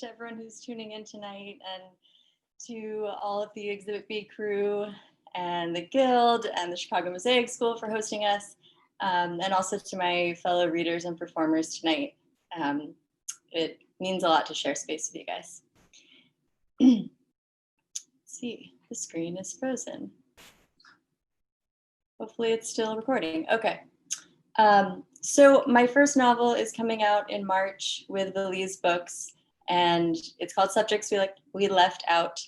to everyone who's tuning in tonight, and to all of the Exhibit B crew and the Guild and the Chicago Mosaic School for hosting us, and also to my fellow readers and performers tonight. It means a lot to share space with you guys. Let's see, the screen is frozen. Hopefully it's still recording. Okay. So my first novel is coming out in March with Valise Books, and it's called Subjects We Left Out.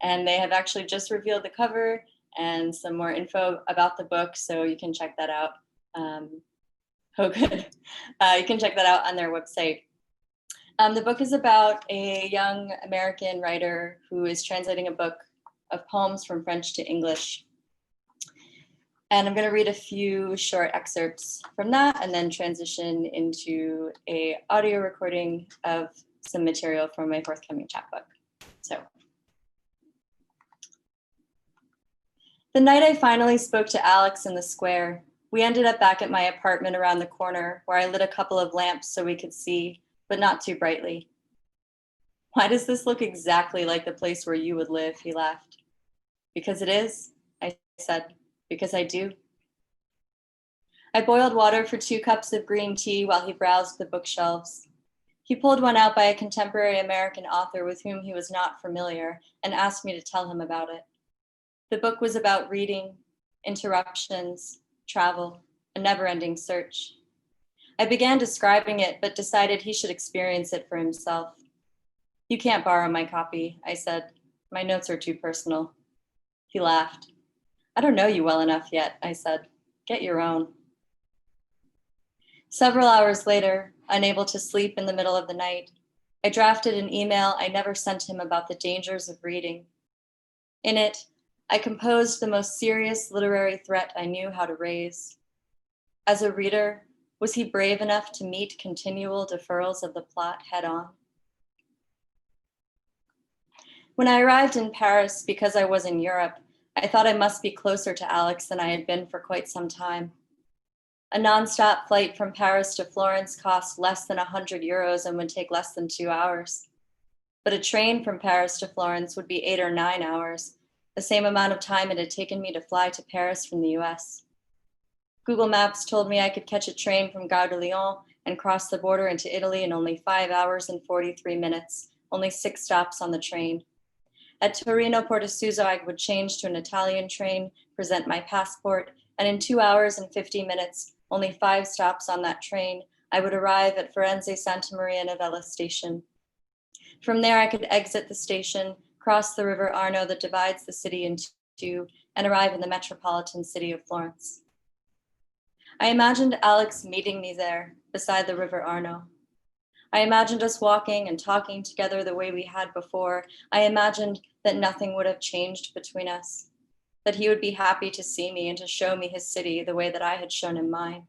And they have actually just revealed the cover and some more info about the book, so you can check that out. Oh, good. You can check that out on their website. The book is about a young American writer who is translating a book of poems from French to English. And I'm going to read a few short excerpts from that and then transition into an audio recording of some material from my forthcoming chapbook. So, the night I finally spoke to Alex in the square, we ended up back at my apartment around the corner where I lit a couple of lamps so we could see, but not too brightly. Why does this look exactly like the place where you would live? He laughed. Because it is, I said. Because I do. I boiled water for 2 cups of green tea while he browsed the bookshelves. He pulled one out by a contemporary American author with whom he was not familiar and asked me to tell him about it. The book was about reading, interruptions, travel, a never-ending search. I began describing it, but decided he should experience it for himself. You can't borrow my copy, I said. My notes are too personal. He laughed. I don't know you well enough yet, I said. Get your own. Several hours later, unable to sleep in the middle of the night, I drafted an email I never sent him about the dangers of reading. In it, I composed the most serious literary threat I knew how to raise. As a reader, was he brave enough to meet continual deferrals of the plot head-on? When I arrived in Paris because I was in Europe, I thought I must be closer to Alex than I had been for quite some time. A nonstop flight from Paris to Florence cost less than 100 euros and would take less than 2 hours. But a train from Paris to Florence would be 8 or 9 hours, the same amount of time it had taken me to fly to Paris from the US. Google Maps told me I could catch a train from Gare de Lyon and cross the border into Italy in only 5 hours and 43 minutes, only 6 stops on the train. At Torino Portosuzzo, I would change to an Italian train, present my passport, and in 2 hours and 50 minutes, only 5 stops on that train, I would arrive at Firenze Santa Maria Novella station. From there, I could exit the station, cross the river Arno that divides the city into two, and arrive in the metropolitan city of Florence. I imagined Alex meeting me there, beside the river Arno. I imagined us walking and talking together the way we had before. I imagined that nothing would have changed between us, that he would be happy to see me and to show me his city the way that I had shown him mine.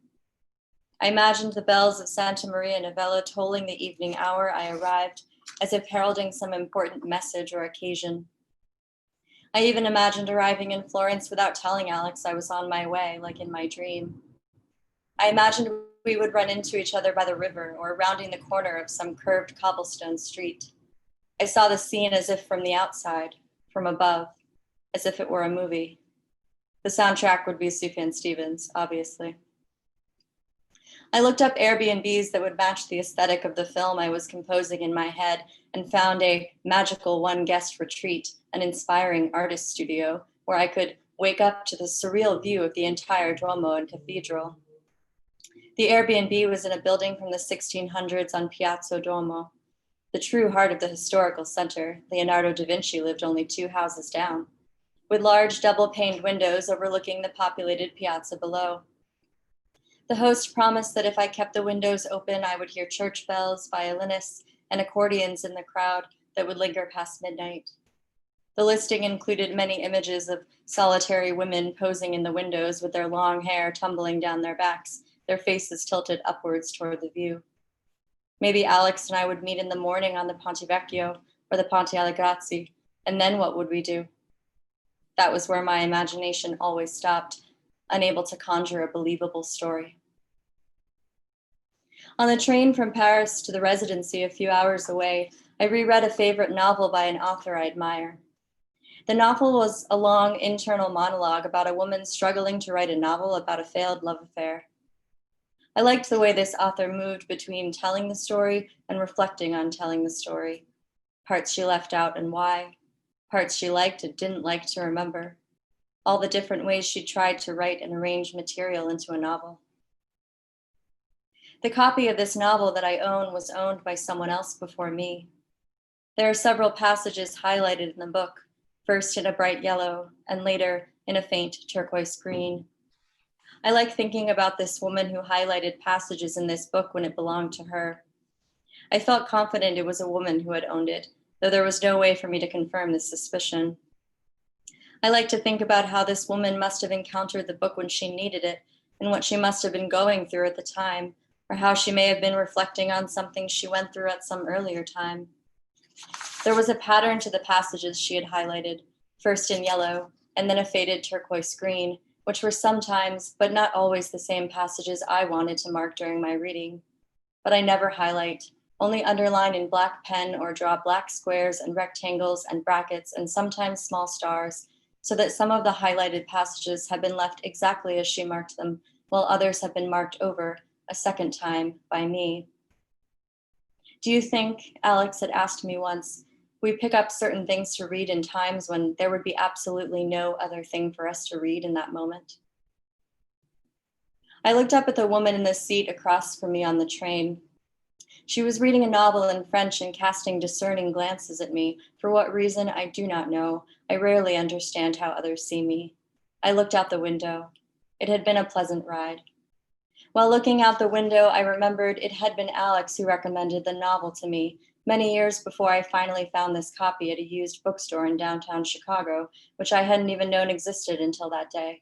I imagined the bells of Santa Maria Novella tolling the evening hour I arrived, as if heralding some important message or occasion. I even imagined arriving in Florence without telling Alex I was on my way, like in my dream. I imagined we would run into each other by the river or rounding the corner of some curved cobblestone street. I saw the scene as if from the outside, from above, as if it were a movie. The soundtrack would be Sufjan Stevens, obviously. I looked up Airbnbs that would match the aesthetic of the film I was composing in my head and found a magical one-guest retreat, an inspiring artist studio, where I could wake up to the surreal view of the entire Duomo and cathedral. The Airbnb was in a building from the 1600s on Piazza Duomo, the true heart of the historical center. Leonardo da Vinci lived only 2 houses down, with large double-paned windows overlooking the populated piazza below. The host promised that if I kept the windows open, I would hear church bells, violinists, and accordions in the crowd that would linger past midnight. The listing included many images of solitary women posing in the windows with their long hair tumbling down their backs, their faces tilted upwards toward the view. Maybe Alex and I would meet in the morning on the Ponte Vecchio or the Ponte alle Grazie, and then what would we do? That was where my imagination always stopped, unable to conjure a believable story. On the train from Paris to the residency a few hours away, I reread a favorite novel by an author I admire. The novel was a long internal monologue about a woman struggling to write a novel about a failed love affair. I liked the way this author moved between telling the story and reflecting on telling the story. Parts she left out and why, parts she liked and didn't like to remember, all the different ways she tried to write and arrange material into a novel. The copy of this novel that I own was owned by someone else before me. There are several passages highlighted in the book, first in a bright yellow and later in a faint turquoise green. I like thinking about this woman who highlighted passages in this book when it belonged to her. I felt confident it was a woman who had owned it, though there was no way for me to confirm this suspicion. I like to think about how this woman must have encountered the book when she needed it and what she must have been going through at the time, or how she may have been reflecting on something she went through at some earlier time. There was a pattern to the passages she had highlighted, first in yellow and then a faded turquoise green, which were sometimes, but not always, the same passages I wanted to mark during my reading. But I never highlight, only underline in black pen or draw black squares and rectangles and brackets and sometimes small stars, so that some of the highlighted passages have been left exactly as she marked them, while others have been marked over a second time by me. Do you think, Alex had asked me once, we pick up certain things to read in times when there would be absolutely no other thing for us to read in that moment? I looked up at the woman in the seat across from me on the train. She was reading a novel in French and casting discerning glances at me. For what reason, I do not know. I rarely understand how others see me. I looked out the window. It had been a pleasant ride. While looking out the window, I remembered it had been Alex who recommended the novel to me many years before I finally found this copy at a used bookstore in downtown Chicago, which I hadn't even known existed until that day.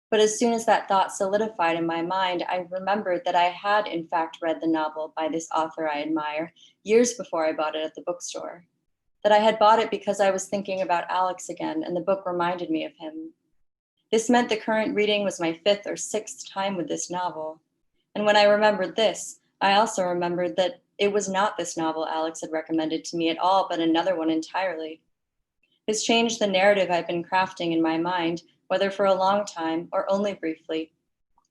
But as soon as that thought solidified in my mind, I remembered that I had in fact read the novel by this author I admire years before I bought it at the bookstore. That I had bought it because I was thinking about Alex again, and the book reminded me of him. This meant the current reading was my 5th or 6th time with this novel. And when I remembered this, I also remembered that it was not this novel Alex had recommended to me at all, but another one entirely. This changed the narrative I've been crafting in my mind, whether for a long time or only briefly,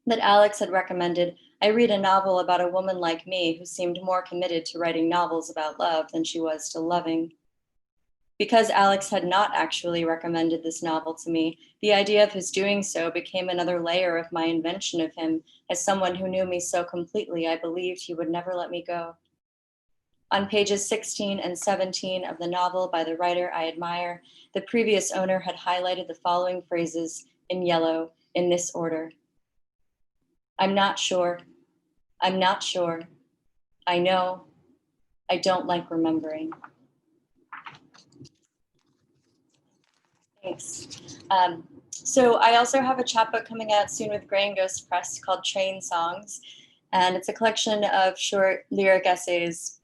that Alex had recommended I read a novel about a woman like me who seemed more committed to writing novels about love than she was to loving. Because Alex had not actually recommended this novel to me, the idea of his doing so became another layer of my invention of him as someone who knew me so completely I believed he would never let me go. On pages 16 and 17 of the novel by the writer I admire, the previous owner had highlighted the following phrases in yellow in this order. I'm not sure. I'm not sure. I know. I don't like remembering. Thanks. So I also have a chapbook coming out soon with Gray and Ghost Press called Train Songs, and it's a collection of short lyric essays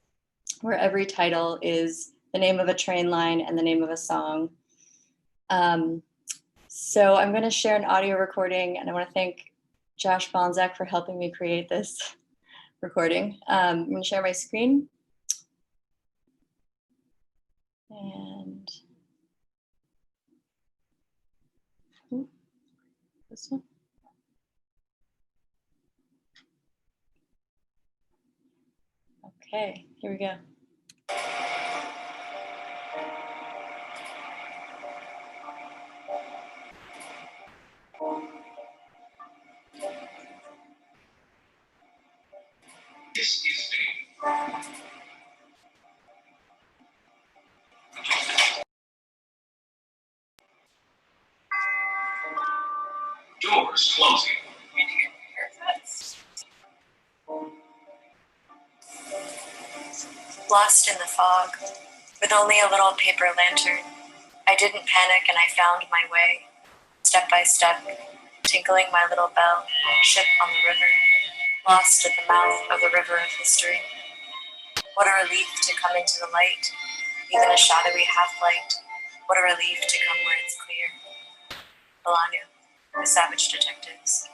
where every title is the name of a train line and the name of a song. So I'm going to share an audio recording, and I want to thank Josh Bonzak for helping me create this recording. I'm going to share my screen. And this one. Okay, here we go. This is doors closing. Lost in the fog, with only a little paper lantern, I didn't panic and I found my way, step by step, tinkling my little bell, ship on the river, lost at the mouth of the river of history. What a relief to come into the light, even a shadowy half-light. What a relief to come where it's clear. Bolaño, The Savage Detectives.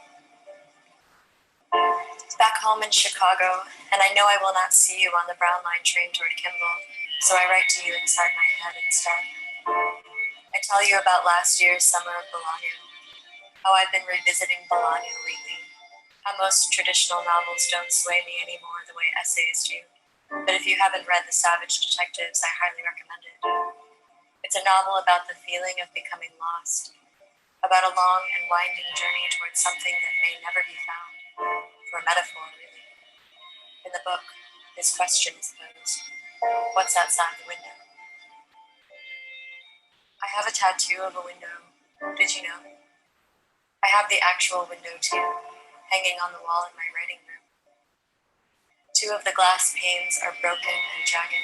Back home in Chicago, and I know I will not see you on the Brown Line train toward Kimball. so I write to you inside my head instead. I tell you about last year's summer of Bologna, how I've been revisiting Bologna lately, how most traditional novels don't sway me anymore the way essays do. But if you haven't read The Savage Detectives, I highly recommend it. It's a novel about the feeling of becoming lost, about a long and winding journey towards something that may never be found, for a metaphor, really. In the book, this question is posed: what's outside the window? I have a tattoo of a window. Did you know? I have the actual window too, hanging on the wall in my writing room. Two of the glass panes are broken and jagged.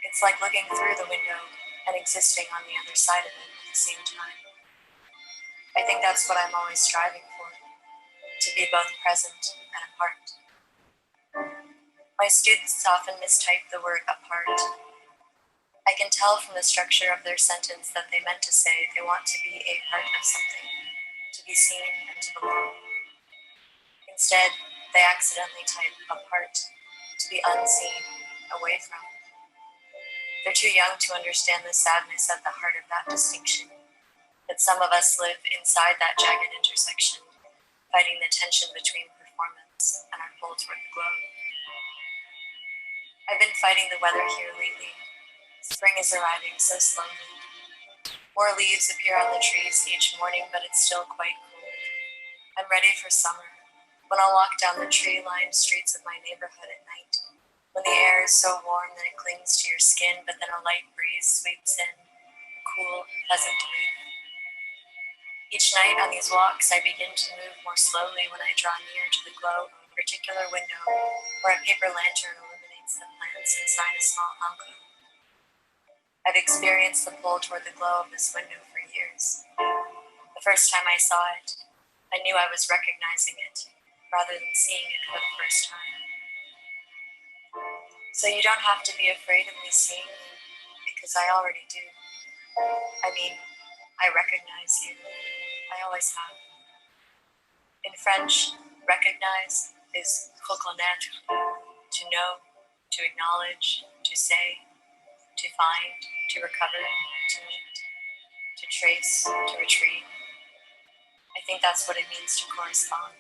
It's like looking through the window and existing on the other side of it at the same time. I think that's what I'm always striving for, to be both present and apart. My students often mistype the word apart. I can tell from the structure of their sentence that they meant to say they want to be a part of something, to be seen and to belong. Instead, they accidentally type apart, to be unseen, away from. They're too young to understand the sadness at the heart of that distinction, that some of us live inside that jagged intersection, fighting the tension between performance and our pull toward the glow. I've been fighting the weather here lately. Spring is arriving so slowly. More leaves appear on the trees each morning, but it's still quite cold. I'm ready for summer, when I'll walk down the tree-lined streets of my neighborhood at night, when the air is so warm that it clings to your skin, but then a light breeze sweeps in, a cool, pleasant breeze. Each night on these walks, I begin to move more slowly when I draw near to the glow of a particular window where a paper lantern illuminates the plants inside a small alcove. I've experienced the pull toward the glow of this window for years. The first time I saw it, I knew I was recognizing it rather than seeing it for the first time. So you don't have to be afraid of me seeing you, because I already do. I mean, I recognize you. I always have. In French, recognize is reconnaître, to know, to acknowledge, to say, to find, to recover, to meet, to trace, to retrieve. I think that's what it means to correspond.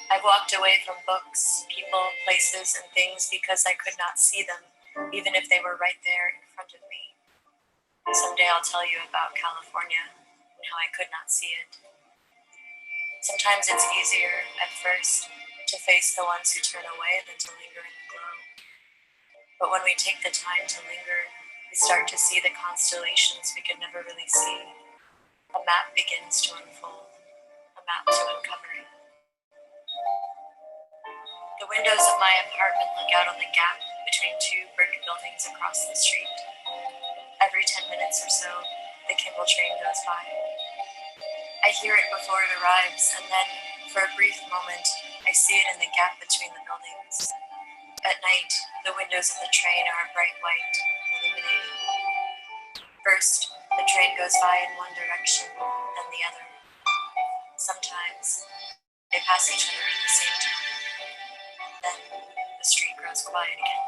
I've walked away from books, people, places, and things because I could not see them, even if they were right there in front of me. Someday I'll tell you about California and how I could not see it. Sometimes it's easier, at first, to face the ones who turn away than to linger in the glow. But when we take the time to linger, we start to see the constellations we could never really see. A map begins to unfold, a map to uncover. The windows of my apartment look out on the gap between two brick buildings across the street. Every 10 minutes or so, the Kimball train goes by. I hear it before it arrives, and then, for a brief moment, I see it in the gap between the buildings. At night, the windows of the train are bright white, illuminated. First, the train goes by in one direction, then the other. Sometimes, they pass each other at the same time. Then, the street grows quiet again.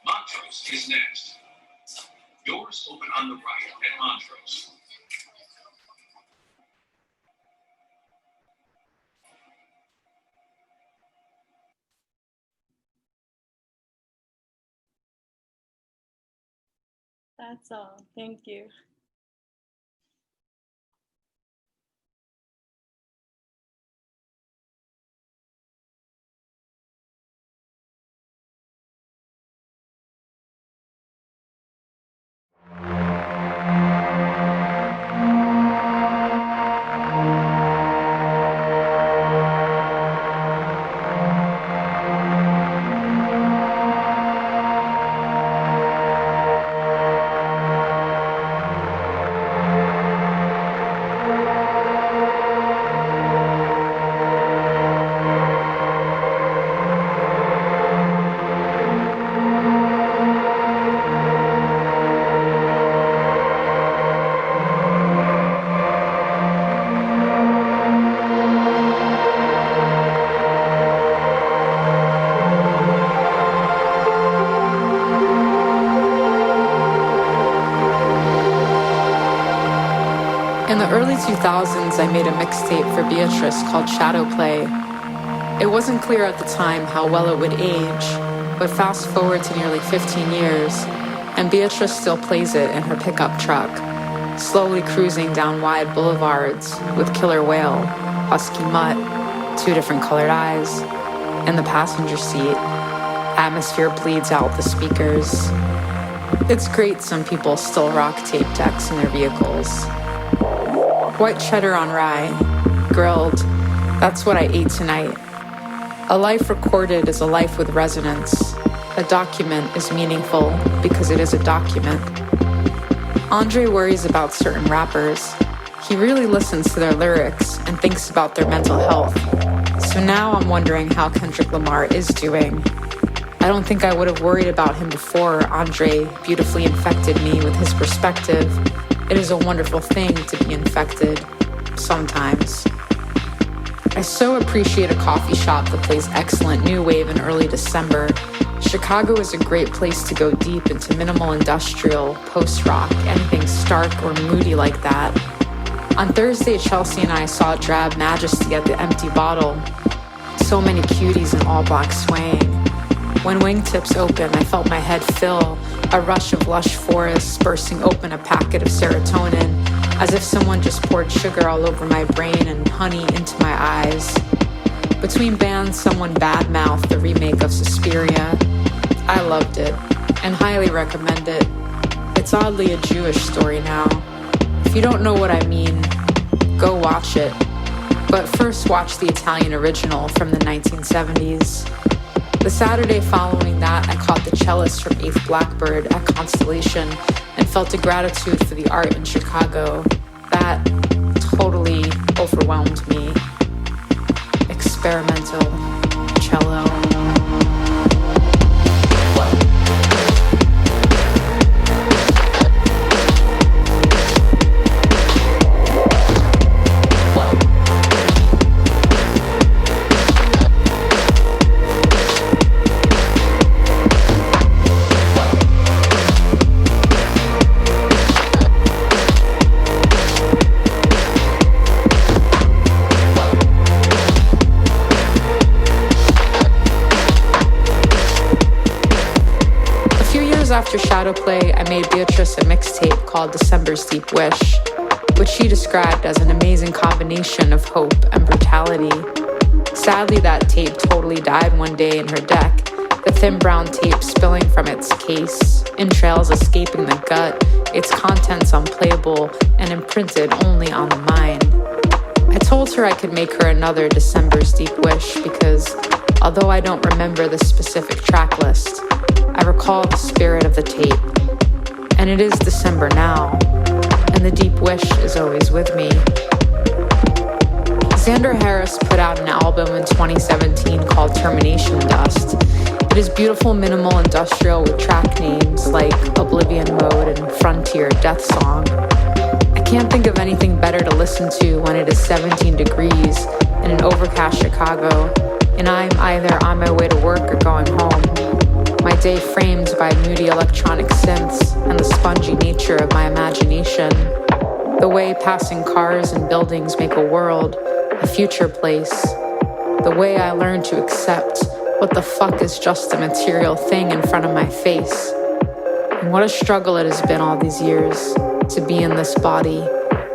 Montrose is next. Doors open on the right at Montrose. That's all. Thank you. 2000s, I made a mixtape for Beatrice called Shadow Play. It wasn't clear at the time how well it would age, but fast forward to nearly 15 years, and Beatrice still plays it in her pickup truck, slowly cruising down wide boulevards with Killer Whale, Husky Mutt, 2 different colored eyes, in the passenger seat. Atmosphere bleeds out the speakers. It's great some people still rock tape decks in their vehicles. White cheddar on rye, grilled, that's what I ate tonight. A life recorded is a life with resonance. A document is meaningful because it is a document. Andre worries about certain rappers. He really listens to their lyrics and thinks about their mental health. So now I'm wondering how Kendrick Lamar is doing. I don't think I would have worried about him before Andre beautifully infected me with his perspective. It is a wonderful thing to be infected, sometimes. I so appreciate a coffee shop that plays excellent new wave in early December. Chicago is a great place to go deep into minimal industrial, post-rock, anything stark or moody like that. On Thursday, Chelsea and I saw Drab Majesty at the Empty Bottle. So many cuties in all black swaying. When wingtips open, I felt my head fill, a rush of lush forests bursting open a packet of serotonin, as if someone just poured sugar all over my brain and honey into my eyes. Between bands, someone badmouthed the remake of Suspiria. I loved it, and highly recommend it. It's oddly a Jewish story now. If you don't know what I mean, go watch it. But first watch the Italian original from the 1970s. The Saturday following that, I caught the cellist from 8th Blackbird at Constellation and felt a gratitude for the art in Chicago. That totally overwhelmed me. Experimental cello. After Shadow Play, I made Beatrice a mixtape called December's Deep Wish, which she described as an amazing combination of hope and brutality. Sadly, that tape totally died one day in her deck, the thin brown tape spilling from its case, entrails escaping the gut, its contents unplayable and imprinted only on the mind. I told her I could make her another December's Deep Wish because, although I don't remember the specific track list, I recall the spirit of the tape. And it is December now, and the deep wish is always with me. Xander Harris put out an album in 2017 called Termination Dust. It is beautiful minimal industrial with track names like Oblivion Mode and Frontier Death Song. I can't think of anything better to listen to when it is 17 degrees in an overcast Chicago, and I'm either on my way to work or going home. My day framed by moody electronic synths and the spongy nature of my imagination. The way passing cars and buildings make a world, a future place. The way I learn to accept what the fuck is just a material thing in front of my face. And what a struggle it has been all these years to be in this body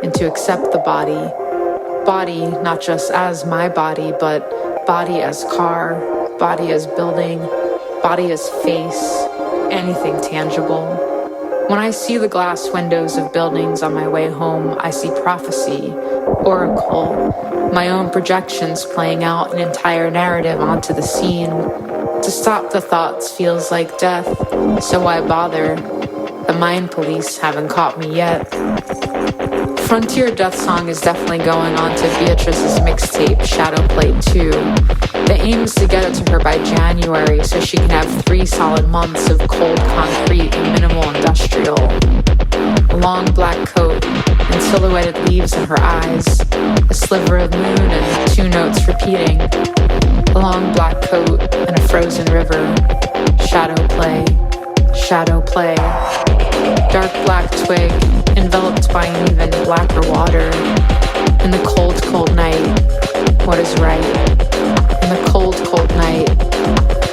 and to accept the body. Body not just as my body, but body as car, body as building, body as face, anything tangible. When I see the glass windows of buildings on my way home, I see prophecy, oracle, my own projections playing out an entire narrative onto the scene. To stop the thoughts feels like death, so why bother? The mind police haven't caught me yet. Frontier Death Song is definitely going on to Beatrice's mixtape, Shadow Play 2. The aim is to get it to her by January so she can have 3 solid months of cold concrete and minimal industrial. A long black coat and silhouetted leaves in her eyes, a sliver of moon and 2 notes repeating. A long black coat and a frozen river. Shadow play, shadow play. Dark black twig enveloped by an even blacker water. In the cold, cold night, what is right? In the cold, cold night,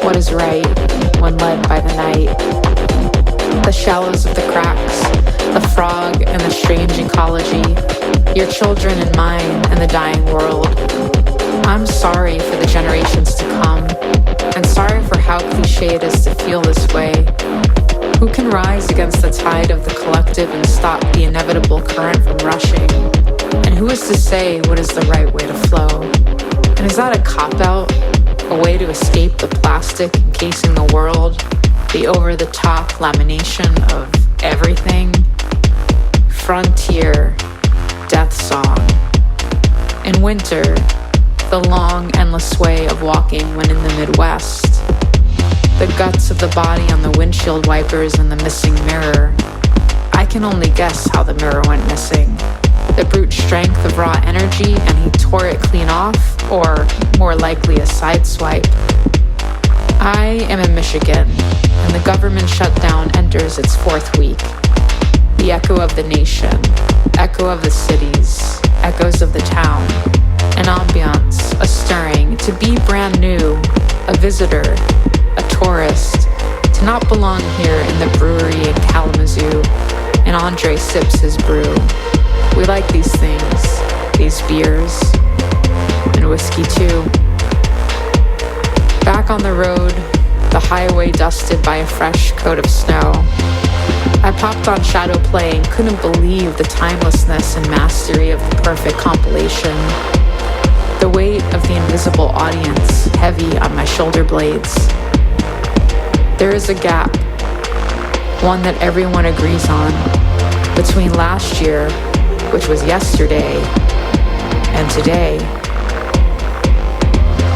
what is right when led by the night? The shallows of the cracks, the frog and the strange ecology, your children and mine and the dying world. I'm sorry for the generations to come, and sorry for how cliche it is to feel this way. Who can rise against the tide of the collective and stop the inevitable current from rushing? And who is to say what is the right way to flow? And is that a cop-out? A way to escape the plastic encasing the world? The over-the-top lamination of everything? Frontier, death song. In winter, the long, endless way of walking when in the Midwest. The guts of the body on the windshield wipers and the missing mirror. I can only guess how the mirror went missing. The brute strength of raw energy and he tore it clean off, or more likely a sideswipe. I am in Michigan, and the government shutdown enters its fourth week. The echo of the nation, echo of the cities, echoes of the town, an ambiance, a stirring, to be brand new, a visitor, a tourist, to not belong here in the brewery in Kalamazoo, and Andre sips his brew. We like these things, these beers, and whiskey too. Back on the road, the highway dusted by a fresh coat of snow. I popped on Shadow Play and couldn't believe the timelessness and mastery of the perfect compilation. The weight of the invisible audience heavy on my shoulder blades. There is a gap, one that everyone agrees on, between last year, which was yesterday, and today.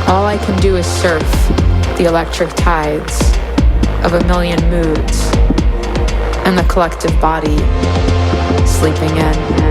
All I can do is surf the electric tides of a million moods and the collective body sleeping in.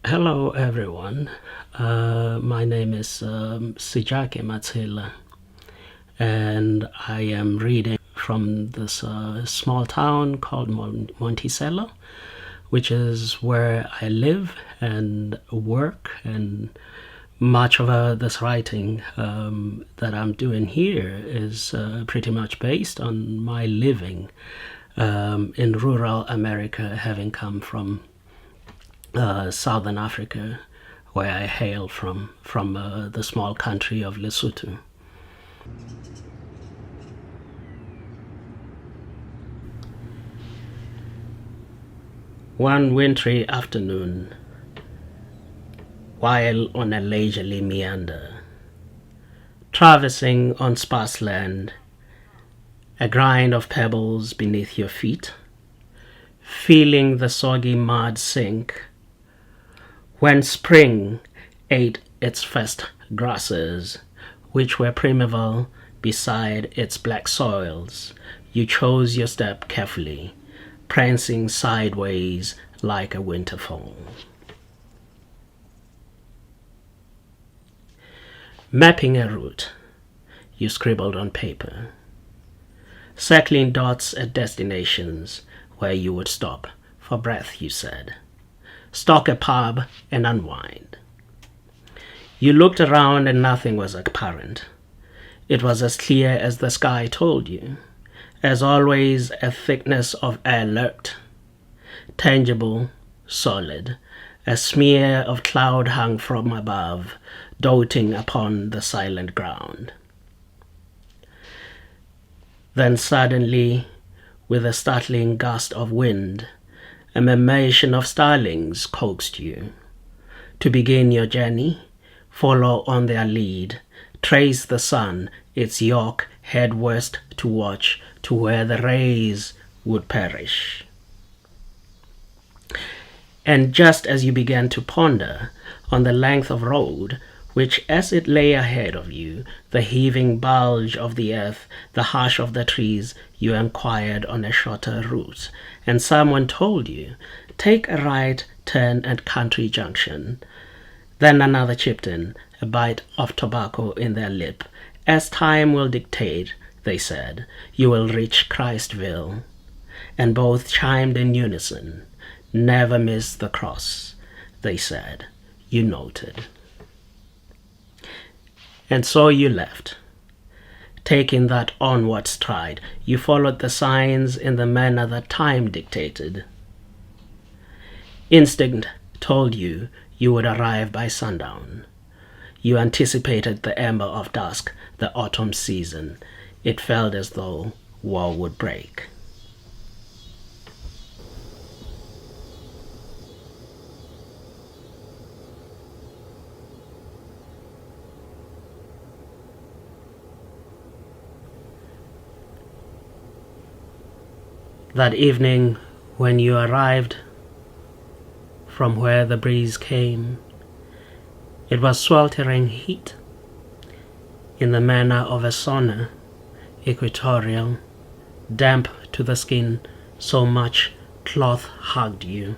Hello everyone, my name is SEJAKE MATSELA, and I am reading from this small town called Monticello, which is where I live and work, and much of this writing that I'm doing here is pretty much based on my living in rural America, having come from Southern Africa, where I hail from the small country of Lesotho. One wintry afternoon, while on a leisurely meander, traversing on sparse land, a grind of pebbles beneath your feet, feeling the soggy mud sink, when spring ate its first grasses, which were primeval beside its black soils, you chose your step carefully, prancing sideways like a winterfall. Mapping a route, you scribbled on paper. circling dots at destinations where you would stop for breath, you said. Stock a pub and unwind. You looked around and nothing was apparent. It was as clear as the sky told you. As always, a thickness of air lurked. Tangible, solid, a smear of cloud hung from above, doting upon the silent ground. Then suddenly, with a startling gust of wind, a murmuration of starlings coaxed you. To begin your journey, follow on their lead, trace the sun, its yoke head west to watch to where the rays would perish. And just as you began to ponder on the length of road, which as it lay ahead of you, the heaving bulge of the earth, the hush of the trees, you inquired on a shorter route, and someone told you, take a right turn at Country Junction. Then another chipped in, a bite of tobacco in their lip. As time will dictate, they said, you will reach Christville. And both chimed in unison. Never miss the cross, they said. You noted. And so you left. Taking that onward stride, you followed the signs in the manner that time dictated. Instinct told you you would arrive by sundown. You anticipated the ember of dusk, the autumn season. It felt as though war would break. That evening, when you arrived from where the breeze came, it was sweltering heat, in the manner of a sauna, equatorial, damp to the skin, so much cloth hugged you.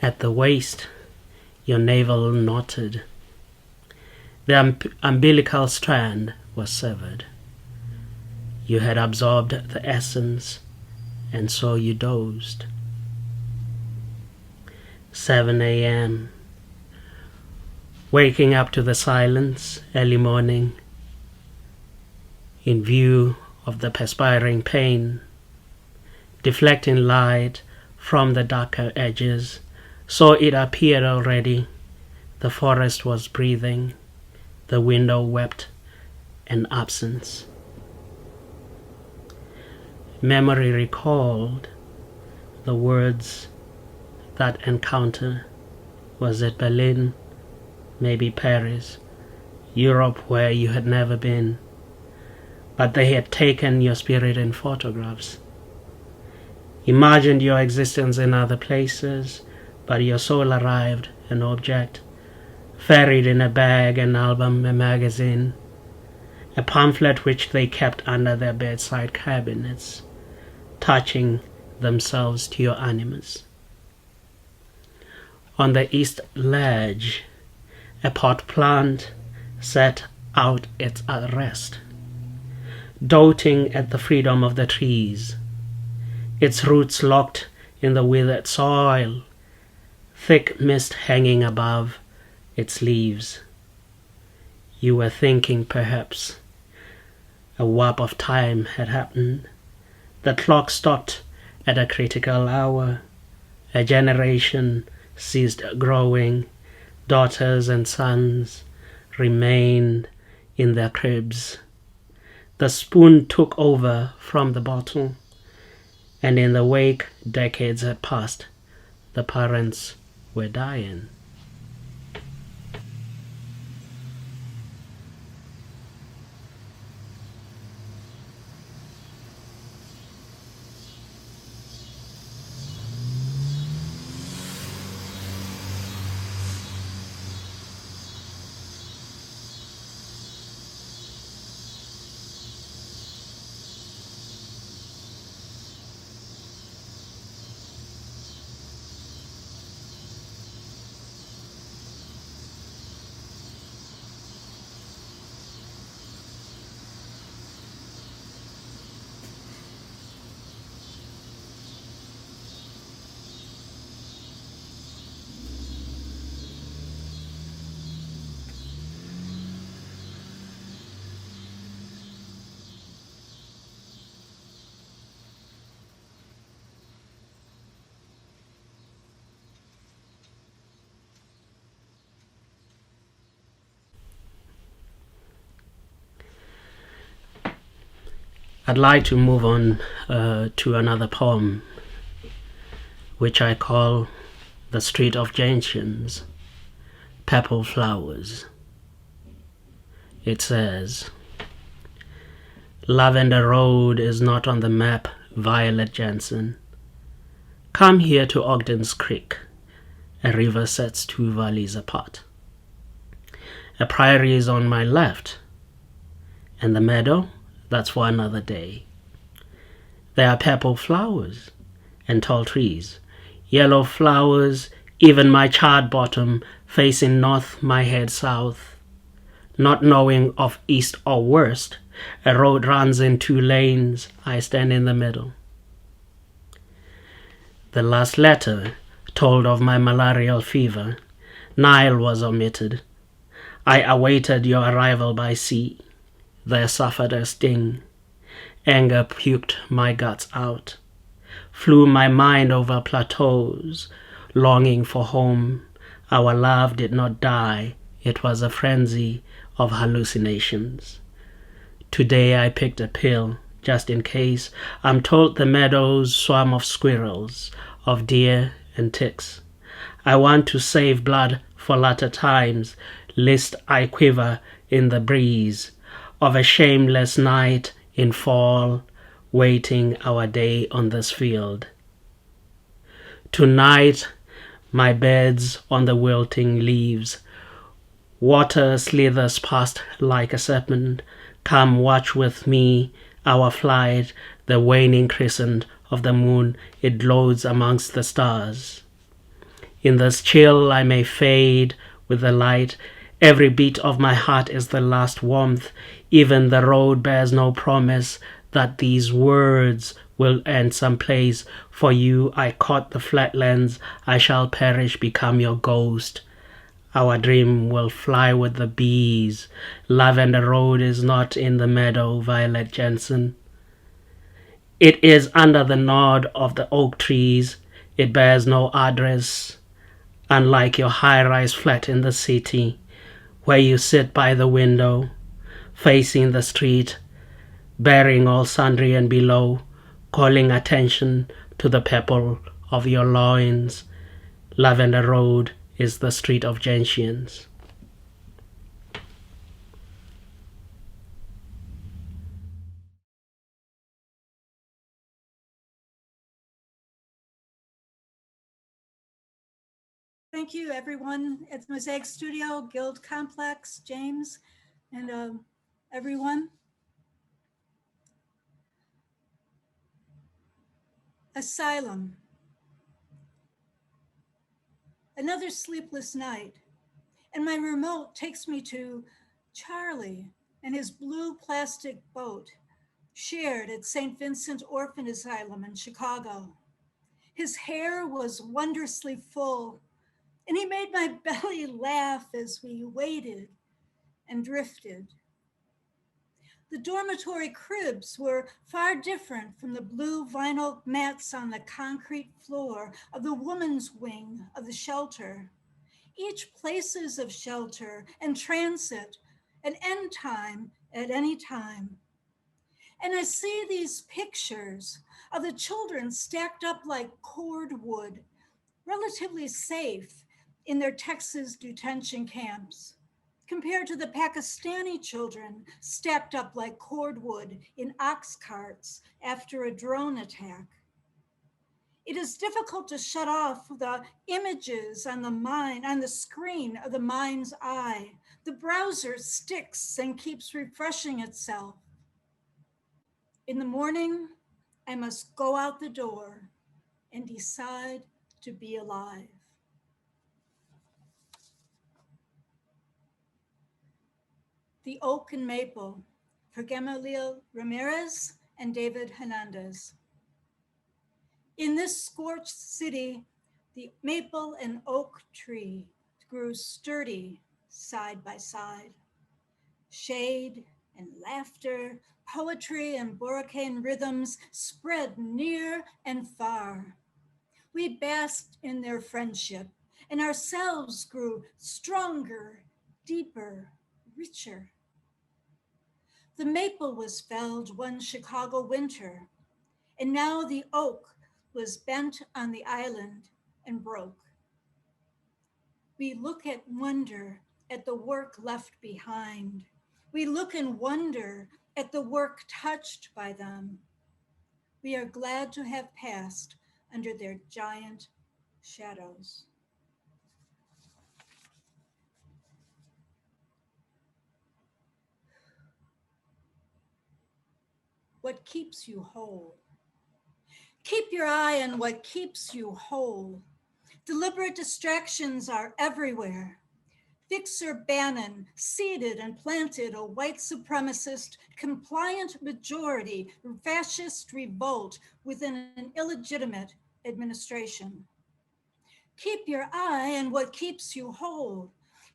At the waist, your navel knotted. The umbilical strand was severed. You had absorbed the essence, and so you dozed. 7 a.m. Waking up to the silence, early morning, in view of the perspiring pain, deflecting light from the darker edges, so it appeared already. The forest was breathing, the window wept an absence. Memory recalled the words. That encounter was at Berlin, maybe Paris, Europe, where you had never been, but they had taken your spirit in photographs. Imagined your existence in other places, but your soul arrived, an object, ferried in a bag, an album, a magazine, a pamphlet which they kept under their bedside cabinets, touching themselves to your animus. On the east ledge, a pot plant set out its rest, doting at the freedom of the trees, its roots locked in the withered soil, thick mist hanging above its leaves. You were thinking, perhaps, a warp of time had happened. The clock stopped at a critical hour. A generation ceased growing. Daughters and sons remained in their cribs. The spoon took over from the bottle, and in the wake decades had passed. The parents were dying. I'd like to move on to another poem, which I call The Street of Gentians, Purple Flowers. It says, Lavender Road is not on the map, Violet Jansen. Come here to Ogden's Creek. A river sets two valleys apart. A prairie is on my left, and the meadow, that's for another day. There are purple flowers and tall trees, yellow flowers, even my charred bottom, facing north, my head south. Not knowing of east or west, a road runs in two lanes, I stand in the middle. The last letter told of my malarial fever. Nile was omitted. I awaited your arrival by sea. There suffered a sting. Anger puked my guts out. Flew my mind over plateaus, longing for home. Our love did not die. It was a frenzy of hallucinations. Today I picked a pill, just in case. I'm told the meadows swarm of squirrels, of deer and ticks. I want to save blood for latter times, lest I quiver in the breeze of a shameless night in fall, waiting our day on this field. Tonight, my bed's on the wilting leaves. Water slithers past like a serpent. Come watch with me our flight, the waning crescent of the moon, it glows amongst the stars. In this chill I may fade with the light. Every beat of my heart is the last warmth. Even the road bears no promise that these words will end someplace. For you I caught the flatlands. I shall perish, become your ghost. Our dream will fly with the bees. Lavender Road is not in the meadow, Violet Jansen. It is under the nod of the oak trees. It bears no address, unlike your high-rise flat in the city, where you sit by the window, facing the street, bearing all sundry and below, calling attention to the purple of your loins. Lavender Road is the street of gentians. Thank you, everyone at the Mosaic Studio, Guild Complex, James, and everyone. Asylum. Another sleepless night, and my remote takes me to Charlie and his blue plastic boat, shared at St. Vincent Orphan Asylum in Chicago. His hair was wondrously full, and he made my belly laugh as we waited and drifted. The dormitory cribs were far different from the blue vinyl mats on the concrete floor of the woman's wing of the shelter. Each places of shelter and transit, an end time at any time. And I see these pictures of the children stacked up like cordwood, relatively safe in their Texas detention camps, compared to the Pakistani children stacked up like cordwood in ox carts after a drone attack. It is difficult to shut off the images on the screen of the mind's eye. The browser sticks and keeps refreshing itself. In the morning, I must go out the door and decide to be alive. The Oak and Maple, for Gamaliel Ramirez and David Hernandez. In this scorched city, the maple and oak tree grew sturdy side by side. Shade and laughter, poetry and Boracay rhythms spread near and far. We basked in their friendship, and ourselves grew stronger, deeper, richer. The maple was felled one Chicago winter, and now the oak was bent on the island and broke. We look at wonder at the work left behind. We look and wonder at the work touched by them. We are glad to have passed under their giant shadows. What keeps you whole? Keep your eye on what keeps you whole. Deliberate distractions are everywhere. Fixer Bannon seeded and planted a white supremacist, compliant majority, fascist revolt within an illegitimate administration. Keep your eye on what keeps you whole.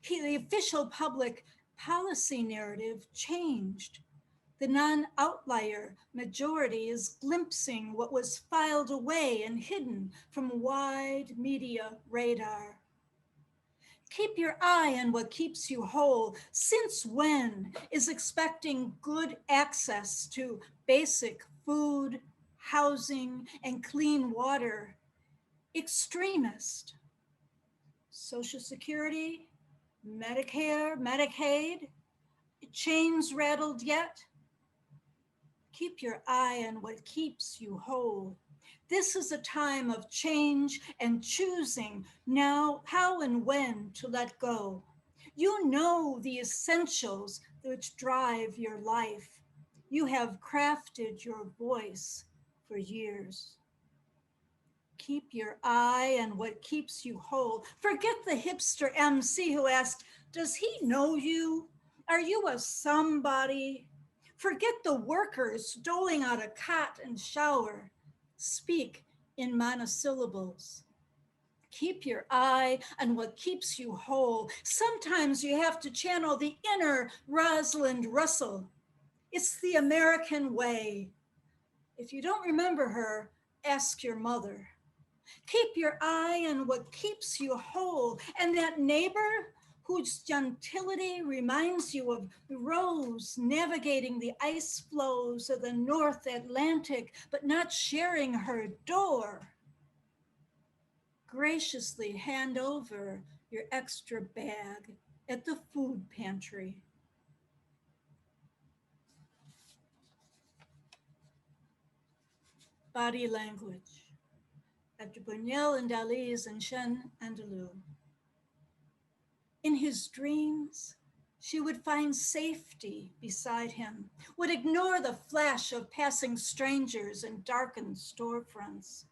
The official public policy narrative changed. The non-outlier majority is glimpsing what was filed away and hidden from wide media radar. Keep your eye on what keeps you whole. Since when is expecting good access to basic food, housing, and clean water extremist? Social Security, Medicare, Medicaid, chains rattled yet? Keep your eye on what keeps you whole. This is a time of change and choosing now how and when to let go. You know the essentials which drive your life. You have crafted your voice for years. Keep your eye on what keeps you whole. Forget the hipster MC who asked, does he know you? Are you a somebody? Forget the workers doling out a cot and shower. Speak in monosyllables. Keep your eye on what keeps you whole. Sometimes you have to channel the inner Rosalind Russell. It's the American way. If you don't remember her, ask your mother. Keep your eye on what keeps you whole. And that neighbor whose gentility reminds you of Rose navigating the ice floes of the North Atlantic, but not sharing her door. Graciously hand over your extra bag at the food pantry. Body language. After Buñuel and Dali's and Chen Andalou. In his dreams, she would find safety beside him, would ignore the flash of passing strangers and darkened storefronts.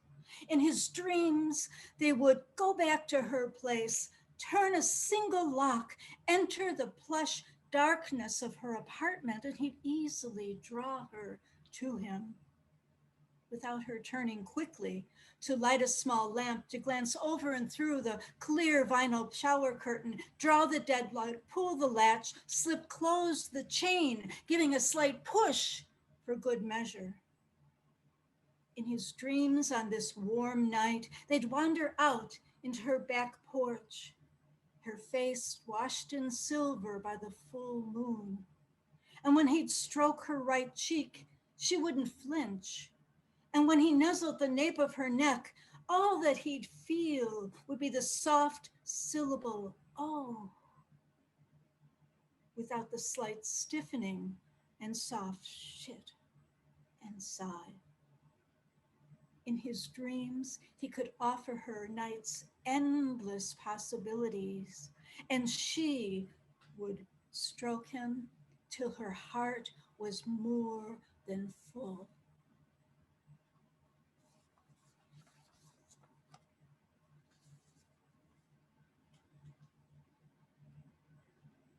In his dreams, they would go back to her place, turn a single lock, enter the plush darkness of her apartment, and he'd easily draw her to him without her turning quickly to light a small lamp, to glance over and through the clear vinyl shower curtain, draw the deadlock, pull the latch, slip close the chain, giving a slight push for good measure. In his dreams on this warm night, they'd wander out into her back porch, her face washed in silver by the full moon. And when he'd stroke her right cheek, she wouldn't flinch. And when he nuzzled the nape of her neck, all that he'd feel would be the soft syllable, oh, without the slight stiffening and soft shit and sigh. In his dreams, he could offer her night's endless possibilities, and she would stroke him till her heart was more than full.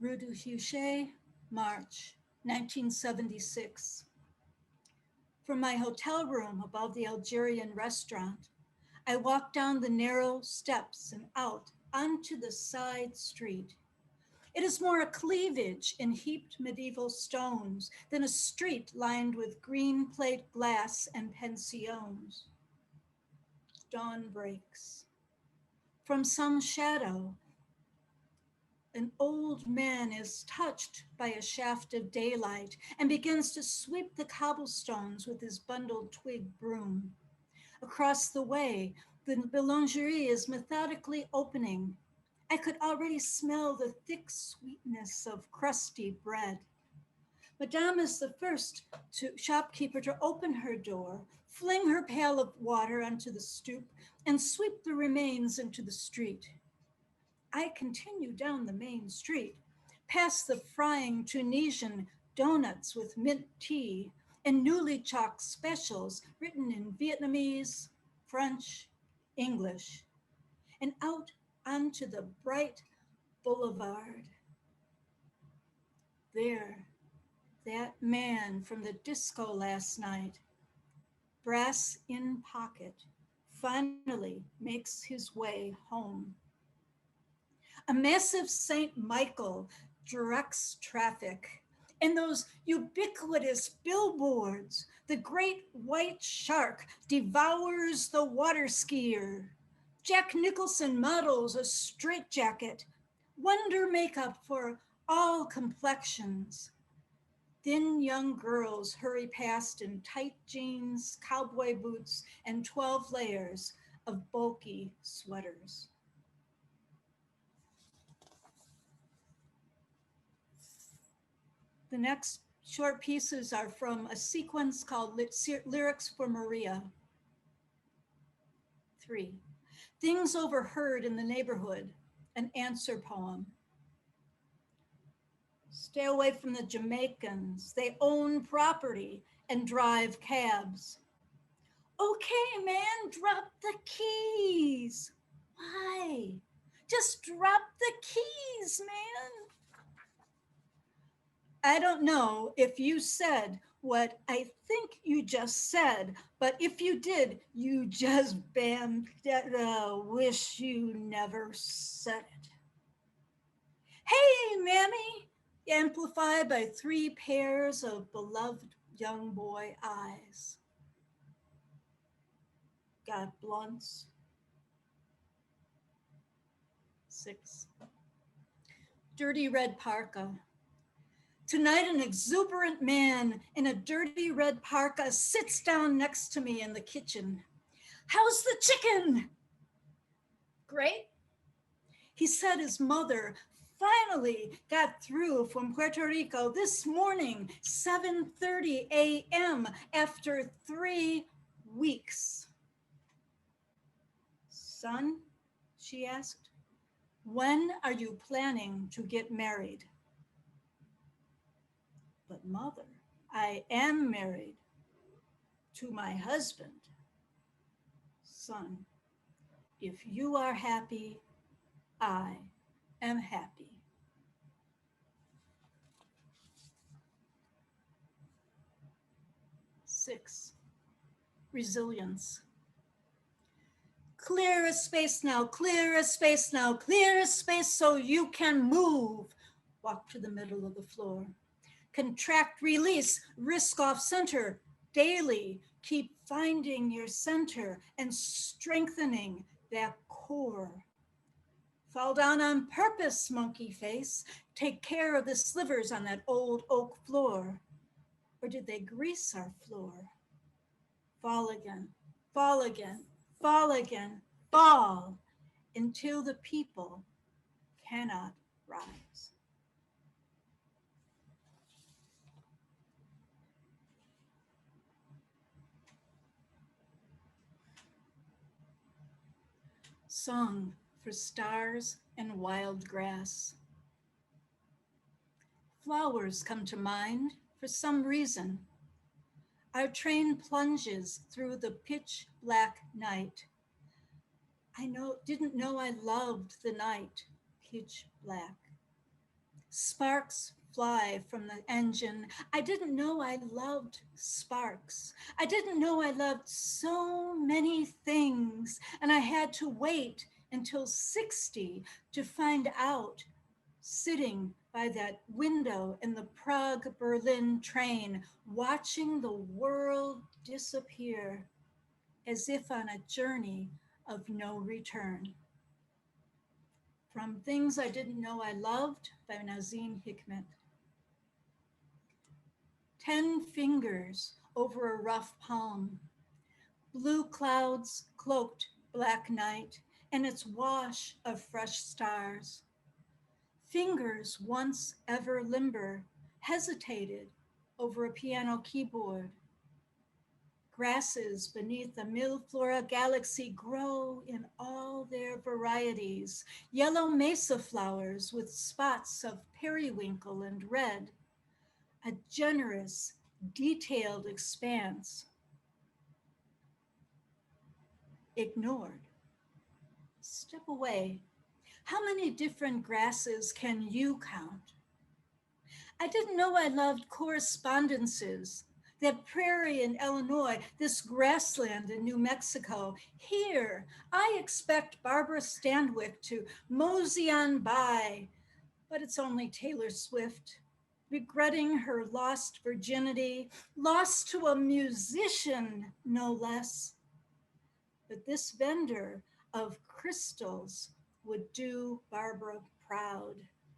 Rue du Huchet, March 1976. From my hotel room above the Algerian restaurant, I walked down the narrow steps and out onto the side street. It is more a cleavage in heaped medieval stones than a street lined with green plate glass and pensions. Dawn breaks. From some shadow, An old man is touched by a shaft of daylight and begins to sweep the cobblestones with his bundled twig broom. Across the way, the boulangerie is methodically opening. I could already smell the thick sweetness of crusty bread. Madame is the first shopkeeper to open her door, fling her pail of water onto the stoop, and sweep the remains into the street. I continue down the main street, past the frying Tunisian donuts with mint tea and newly chalked specials written in Vietnamese, French, English, and out onto the bright boulevard. There, that man from the disco last night, brass in pocket, finally makes his way home. A massive St. Michael directs traffic, and those ubiquitous billboards, the great white shark devours the water skier. Jack Nicholson models a straitjacket, wonder makeup for all complexions. Thin young girls hurry past in tight jeans, cowboy boots, and 12 layers of bulky sweaters. The next short pieces are from a sequence called Lyrics for Maria. 3. Things overheard in the neighborhood, an answer poem. Stay away from the Jamaicans. They own property and drive cabs. Okay, man, drop the keys. Why? Just drop the keys, man. I don't know if you said what I think you just said, but if you did, you just wish you never said it. Hey, mammy, amplified by 3 pairs of beloved young boy eyes. Got blunts. 6. Dirty red parka. Tonight, an exuberant man in a dirty red parka sits down next to me in the kitchen. How's the chicken? Great. He said his mother finally got through from Puerto Rico this morning, 7:30 a.m. after 3 weeks. Son, she asked, when are you planning to get married? But mother, I am married to my husband. Son, if you are happy, I am happy. Six, resilience. Clear a space now, clear a space now, clear a space so you can move. Walk to the middle of the floor. Contract, release, risk off center. Daily, keep finding your center and strengthening that core. Fall down on purpose, monkey face. Take care of the slivers on that old oak floor. Or did they grease our floor? Fall again, fall again, fall again, fall, until the people cannot rise. Song for stars and wild grass. Flowers come to mind for some reason. Our train plunges through the pitch black night. Didn't know I loved the night, pitch black. Sparks fly from the engine. I didn't know I loved sparks. I didn't know I loved so many things, and I had to wait until 60 to find out, sitting by that window in the Prague-Berlin train, watching the world disappear as if on a journey of no return. From Things I Didn't Know I Loved by Nazim Hikmet. 10 fingers over a rough palm, blue clouds cloaked black night and its wash of fresh stars. Fingers once ever limber hesitated over a piano keyboard. Grasses beneath the Milflora galaxy grow in all their varieties, yellow mesa flowers with spots of periwinkle and red, a generous, detailed expanse. Ignored. Step away. How many different grasses can you count? I didn't know I loved correspondences. That prairie in Illinois, this grassland in New Mexico. Here, I expect Barbara Stanwyck to mosey on by, but it's only Taylor Swift, regretting her lost virginity, lost to a musician, no less. But this vendor of crystals would do Barbara proud.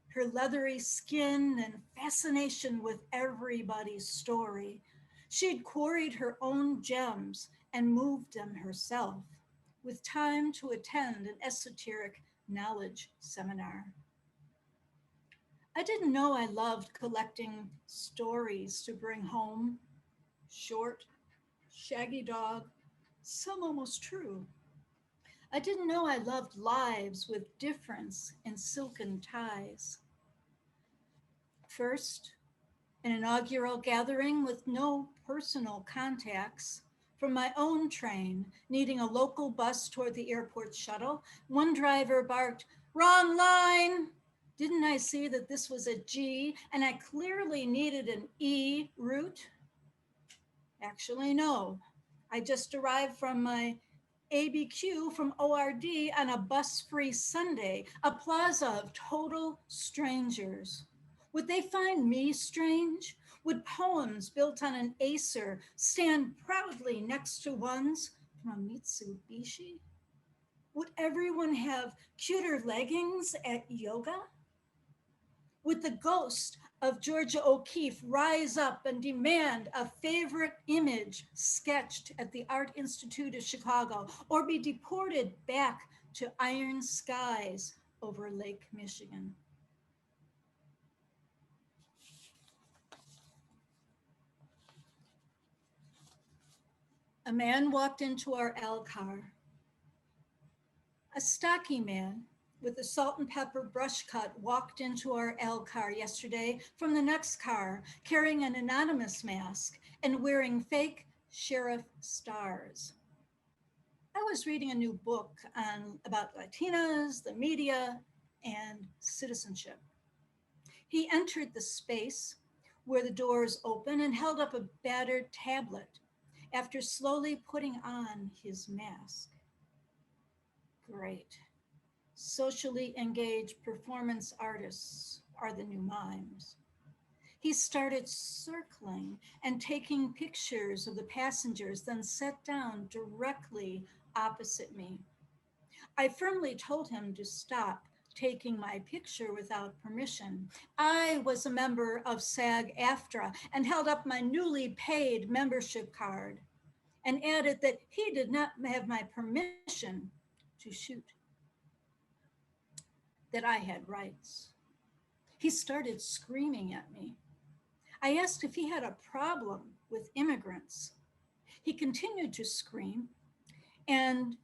Her leathery skin and fascination with everybody's story. She'd quarried her own gems and moved them herself, with time to attend an esoteric knowledge seminar. I didn't know I loved collecting stories to bring home. Short, shaggy dog, some almost true. I didn't know I loved lives with difference in silken ties. First, an inaugural gathering with no personal contacts. From my own train, needing a local bus toward the airport shuttle, one driver barked, "Wrong line!" Didn't I see that this was a G and I clearly needed an E route? Actually, no. I just arrived from my ABQ from ORD on a bus-free Sunday, a plaza of total strangers. Would they find me strange? Would poems built on an Acer stand proudly next to ones from a Mitsubishi? Would everyone have cuter leggings at yoga? Would the ghost of Georgia O'Keeffe rise up and demand a favorite image sketched at the Art Institute of Chicago, or be deported back to iron skies over Lake Michigan? A man walked into our L car. A stocky man with a salt and pepper brush cut walked into our L car yesterday from the next car, carrying an anonymous mask and wearing fake sheriff stars. I was reading a new book about Latinas, the media, and citizenship. He entered the space where the doors open and held up a battered tablet after slowly putting on his mask. Great. Socially engaged performance artists are the new mimes. He started circling and taking pictures of the passengers, then sat down directly opposite me. I firmly told him to stop taking my picture without permission. I was a member of SAG-AFTRA and held up my newly paid membership card and added that he did not have my permission to shoot, that I had rights. He started screaming at me. I asked if he had a problem with immigrants. He continued to scream and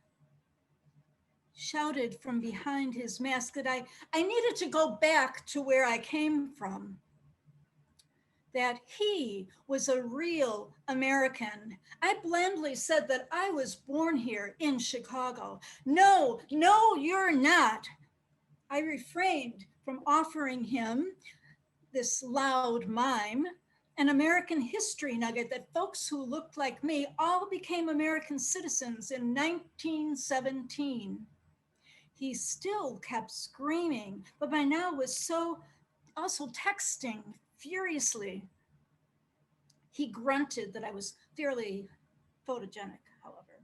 shouted from behind his mask that I needed to go back to where I came from, that he was a real American. I blandly said that I was born here in Chicago. No, you're not. I refrained from offering him, this loud mime, an American history nugget that folks who looked like me all became American citizens in 1917. He still kept screaming, but by now was also texting furiously. He grunted that I was fairly photogenic, however.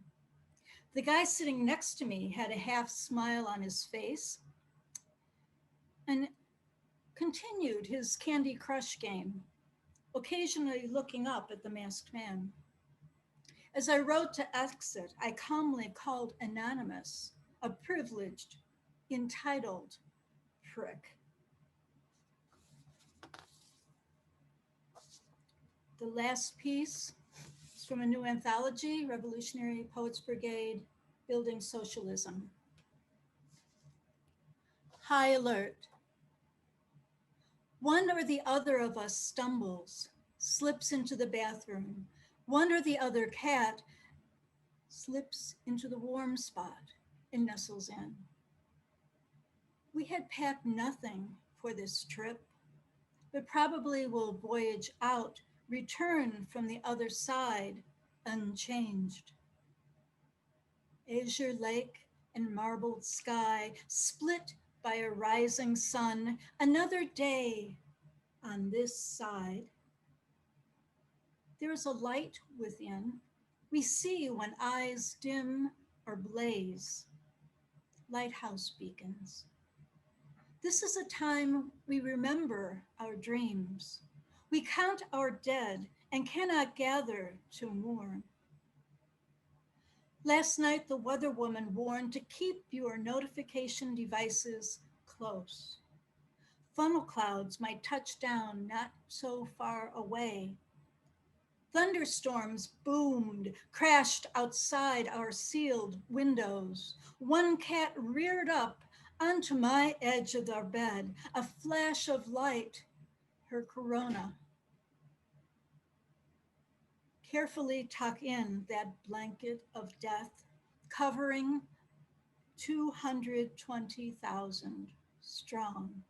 The guy sitting next to me had a half smile on his face. and continued his Candy Crush game, occasionally looking up at the masked man. As I rode to exit, I calmly called Anonymous a privileged, entitled prick. The last piece is from a new anthology, Revolutionary Poets Brigade, Building Socialism. High alert. One or the other of us stumbles, slips into the bathroom. One or the other cat slips into the warm spot and nestles in. We had packed nothing for this trip, but probably will voyage out, return from the other side unchanged. Azure lake and marbled sky split by a rising sun, another day on this side. There is a light within. We see when eyes dim or blaze, lighthouse beacons. This is a time we remember our dreams. We count our dead and cannot gather to mourn. Last night, the weather woman warned to keep your notification devices close. Funnel clouds might touch down not so far away. Thunderstorms boomed, crashed outside our sealed windows. One cat reared up onto my edge of our bed, a flash of light, her corona. Carefully tuck in that blanket of death, covering 220,000 strong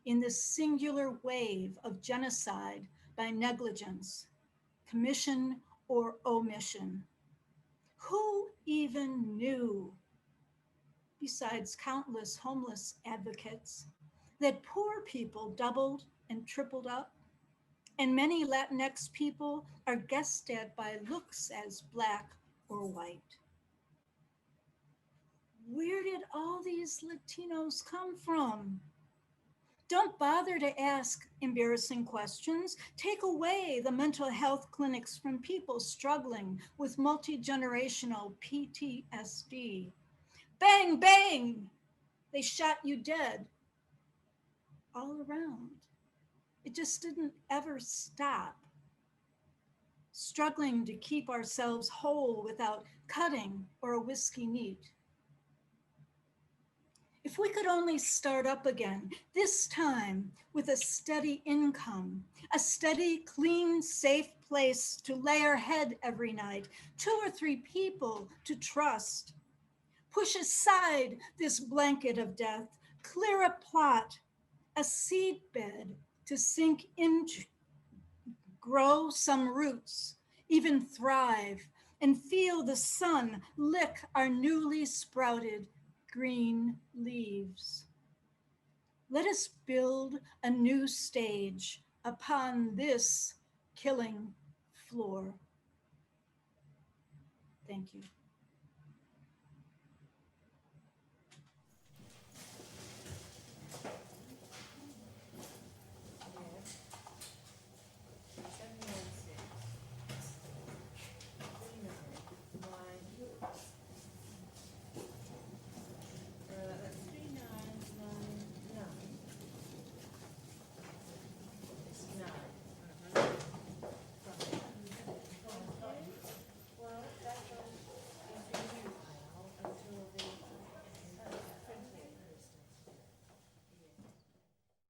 in this singular wave of genocide by negligence, commission or omission. Who even knew, besides countless homeless advocates, that poor people doubled and tripled up, and many Latinx people are guessed at by looks as Black or white? Where did all these Latinos come from? Don't bother to ask embarrassing questions. Take away the mental health clinics from people struggling with multi-generational PTSD. Bang, bang, they shot you dead all around. It just didn't ever stop. Struggling to keep ourselves whole without cutting or a whiskey neat. If we could only start up again, this time with a steady income, a steady, clean, safe place to lay our head every night, 2 or 3 people to trust. Push aside this blanket of death, clear a plot, a seed bed to sink into, grow some roots, even thrive, and feel the sun lick our newly sprouted green leaves. Let us build a new stage upon this killing floor. Thank you.